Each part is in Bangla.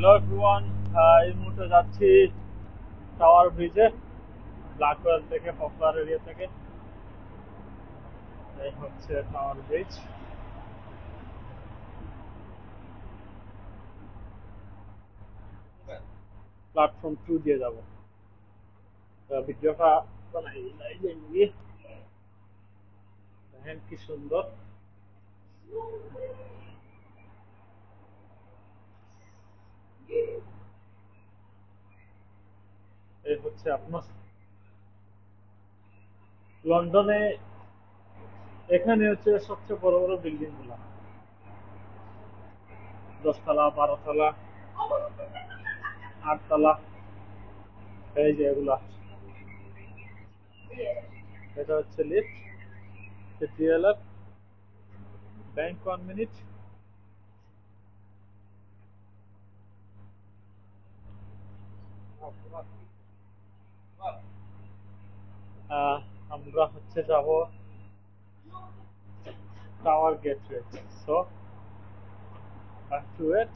হ্যালো এভরিওয়ান, এই মুহূর্তে যাচ্ছি টাওয়ার ব্রিজে, ব্ল্যাকওয়েল থেকে, পপুলার এরিয়া থেকে। এই হচ্ছে টাওয়ার ব্রিজ। প্ল্যাটফর্ম 2 দিয়ে যাব। ভিডিওটা বানাই নিয়ে দেখেন কি সুন্দর। এই হচ্ছে আপনার লন্ডনে, এখানে হচ্ছে সবচেয়ে বড় বড় বিল্ডিং গুলা, 10 তলা, 12 তলা, 8 তলা। এই যে এগুলা, এটা হচ্ছে লিফট, ডিএলআর। Bank 1 minute. আমরা হচ্ছে যাব tower gateway. So back to it.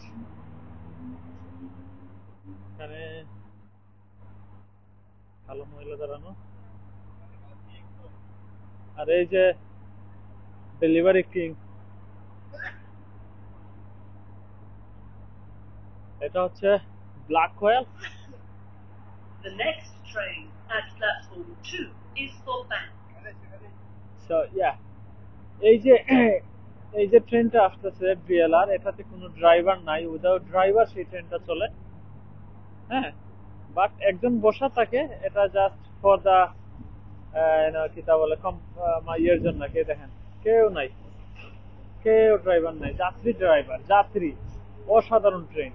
এখানে ভালো মহিলা দাঁড়ানো, আর এই যে ডেলিভারি কিং, এটা হচ্ছে Blackwell. The next train at platform 2 is for Bank. So yeah, এই যে এই যে ট্রেনটা আসতেছে ডিএলআর, এটাতে কোনো ড্রাইভার নাই, উইদাউট ড্রাইভার সেই ট্রেনটা চলে। হ্যাঁ, বাট একজন বসা থাকে, এটা জাস্ট ফর দা কি তা বলে, কম ইয়ের জন্য। কে দেখেন, কেউ নাই, কেউ ড্রাইভার নাই, যাত্রী ড্রাইভার, যাত্রী। অসাধারণ ট্রেন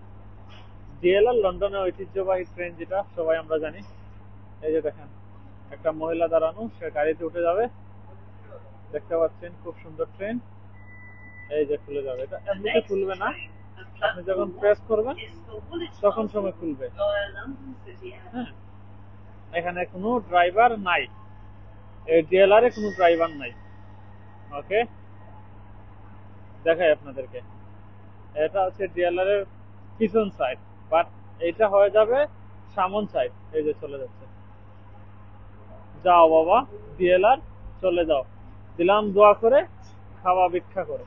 ডিএলআর, লন্ডনের ঐতিহ্যবাহী ট্রেন, যেটা সবাই আমরা জানি। এই যে দেখেন, একটা মহিলা দাঁড়ানো, সে গাড়িতে উঠে যাবে। দেখতে পাচ্ছেন খুব সুন্দর ট্রেন। এই যে খুলে যাবে, এটা এমনিতে খুলবে না, আপনি যখন প্রেস করবেন তখন সময় খুলবে। হ্যাঁ, এখানে কোনো ড্রাইভার নাই, এই ডিএলআর এ কোনো ড্রাইভার নাই। ওকে, দেখাই আপনাদেরকে। এটা হচ্ছে ডিএলআর এর পিছন সাইড, বাট এইটা হয়ে যাবে সামন সাইড। এই যে চলে যাচ্ছে। যাও বাবা ডিএলআর, চলে যাও। দিলাম দোয়া করে, খাওয়া ভিক্ষা করে।